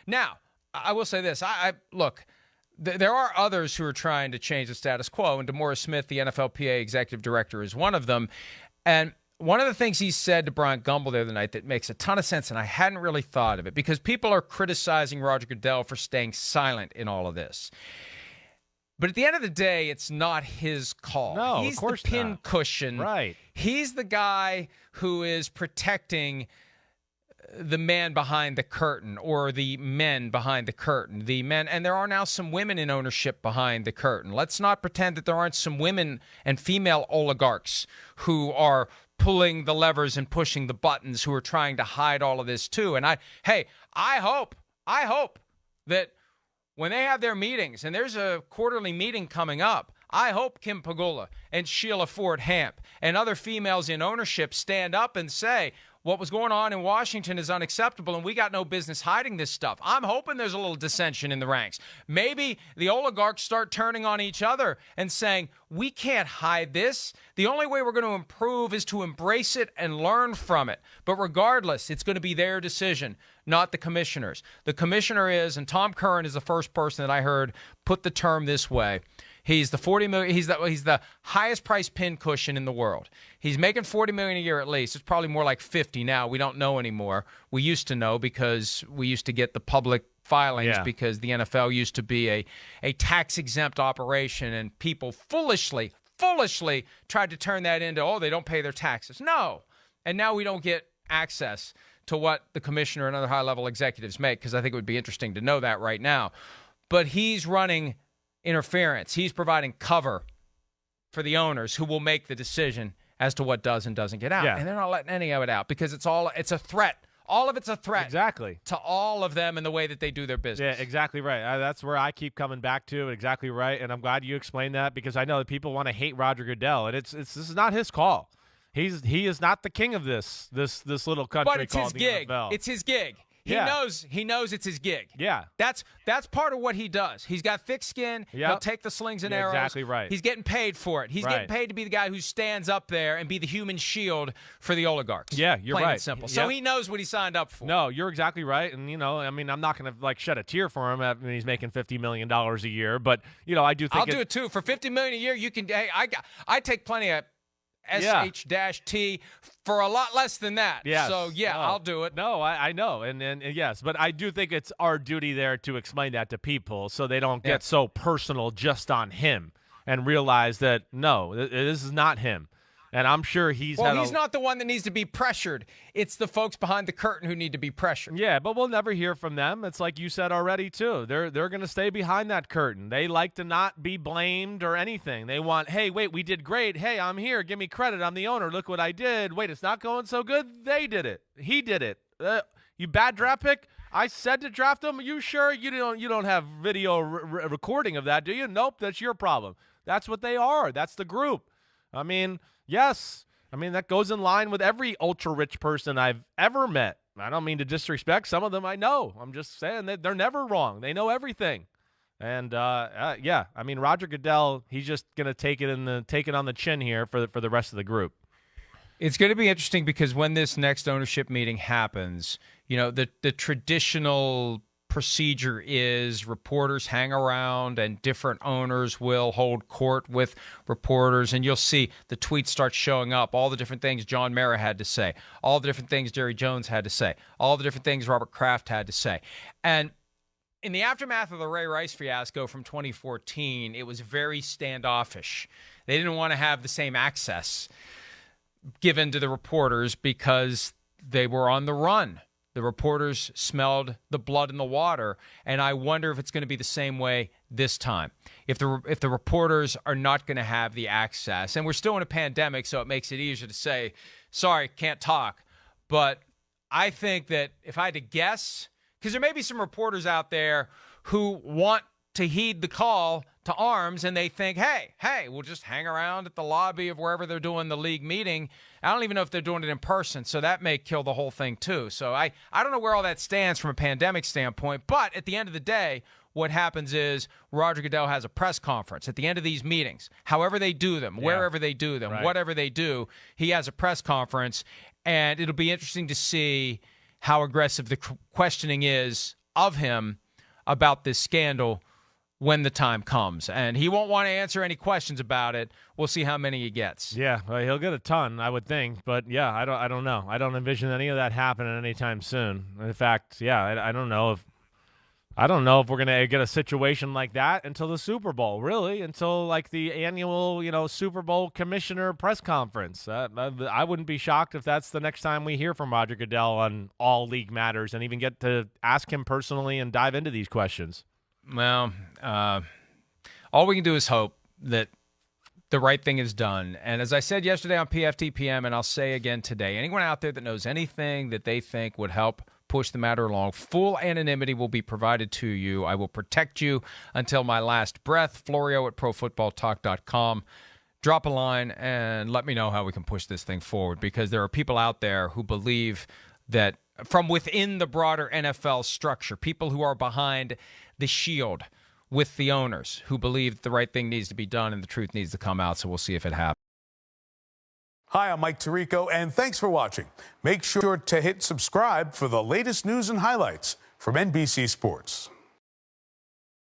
Now, I will say this. Look, there are others who are trying to change the status quo, and DeMaurice Smith, the NFLPA executive director, is one of them. And one of the things he said to Brian Gumbel the other night that makes a ton of sense, and I hadn't really thought of it, because people are criticizing Roger Goodell for staying silent in all of this. But at the end of the day, it's not his call. No, he's of course the pin not. cushion. Right. He's the guy who is protecting the man behind the curtain, or the men behind the curtain. The men, and there are now some women in ownership behind the curtain. Let's not pretend that there aren't some women and female oligarchs who are pulling the levers and pushing the buttons, who are trying to hide all of this too. And I hope that when they have their meetings, and there's a quarterly meeting coming up, I hope Kim Pagula and Sheila Ford Hamp and other females in ownership stand up and say, what was going on in Washington is unacceptable, and we got no business hiding this stuff. I'm hoping there's a little dissension in the ranks. Maybe the oligarchs start turning on each other and saying, we can't hide this. The only way we're going to improve is to embrace it and learn from it. But regardless, it's going to be their decision, not the commissioners. The commissioner is, and Tom Curran is the first person that I heard put the term this way. He's the $40 million. He's the highest priced pin cushion in the world. He's making $40 million a year at least. It's probably more like 50 now. We don't know anymore. We used to know because we used to get the public filings because the NFL used to be a tax-exempt operation, and people foolishly tried to turn that into, oh, they don't pay their taxes. No. And now we don't get access to what the commissioner and other high-level executives make, because I think it would be interesting to know that right now. But he's running interference. He's providing cover for the owners, who will make the decision as to what does and doesn't get out. Yeah. And they're not letting any of it out, because it's a threat. All of it's a threat. Exactly. To all of them in the way that they do their business. Yeah, exactly right. That's where I keep coming back to. Exactly right. And I'm glad you explained that, because I know that people want to hate Roger Goodell, and this is not his call. He is not the king of this little country. But it's called his the gig. NFL. It's his gig. He knows it's his gig. Yeah. That's part of what he does. He's got thick skin. Yep. He'll take the slings and arrows. Exactly right. He's getting paid for it. He's getting paid to be the guy who stands up there and be the human shield for the oligarchs. Yeah, you're Plain right. And simple. Yep. So he knows what he signed up for. No, you're exactly right. And, I mean, I'm not going to, shed a tear for him when he's making $50 million a year. But, I do think I'll do it, too. For $50 million a year, you can – hey, I take plenty of SH-T for a lot less than that. Yes. So, I'll do it. No, I know. And yes, but I do think it's our duty there to explain that to people so they don't get so personal just on him and realize that, no, this is not him. And I'm sure he's not the one that needs to be pressured. It's the folks behind the curtain who need to be pressured. Yeah, but we'll never hear from them. It's like you said already, too. They're going to stay behind that curtain. They like to not be blamed or anything. They want, hey, wait, we did great. Hey, I'm here. Give me credit. I'm the owner. Look what I did. Wait, it's not going so good. They did it. He did it. You bad draft pick? I said to draft him. Are you sure you don't have video recording of that, do you? Nope, that's your problem. That's what they are. That's the group. I mean, yes. I mean, that goes in line with every ultra-rich person I've ever met. I don't mean to disrespect some of them I know. I'm just saying that they're never wrong. They know everything. And, I mean, Roger Goodell, he's just going to take it on the chin here for the rest of the group. It's going to be interesting, because when this next ownership meeting happens, the traditional procedure is reporters hang around and different owners will hold court with reporters, and you'll see the tweets start showing up, all the different things John Mara had to say, all the different things Jerry Jones had to say, all the different things Robert Kraft had to say. And in the aftermath of the Ray Rice fiasco from 2014, it was very standoffish. They didn't want to have the same access given to the reporters because they were on the run. The reporters smelled the blood in the water, and I wonder if it's going to be the same way this time. If the reporters are not going to have the access, and we're still in a pandemic, so it makes it easier to say, sorry, can't talk. But I think that if I had to guess, because there may be some reporters out there who want to heed the call to arms, and they think, hey, we'll just hang around at the lobby of wherever they're doing the league meeting. I don't even know if they're doing it in person, so that may kill the whole thing too. So I don't know where all that stands from a pandemic standpoint, but at the end of the day, what happens is Roger Goodell has a press conference at the end of these meetings, however they do them, wherever they do them, whatever they do, he has a press conference, and it'll be interesting to see how aggressive the questioning is of him about this scandal when the time comes. And he won't want to answer any questions about it. We'll see how many he gets. Yeah, well, he'll get a ton, I would think. But, yeah, I don't know. I don't envision any of that happening anytime soon. In fact, yeah, I don't know if we're going to get a situation like that until the Super Bowl, really, until like the annual, Super Bowl commissioner press conference. I wouldn't be shocked if that's the next time we hear from Roger Goodell on all league matters and even get to ask him personally and dive into these questions. Well, all we can do is hope that the right thing is done. And as I said yesterday on PFT PM, and I'll say again today, anyone out there that knows anything that they think would help push the matter along, full anonymity will be provided to you. I will protect you until my last breath. Florio at ProFootballTalk.com. Drop a line and let me know how we can push this thing forward, because there are people out there who believe that from within the broader NFL structure, people who are behind the shield with the owners, who believe that the right thing needs to be done and the truth needs to come out. So we'll see if it happens. Hi, I'm Mike Tirico, and thanks for watching. Make sure to hit subscribe for the latest news and highlights from NBC Sports.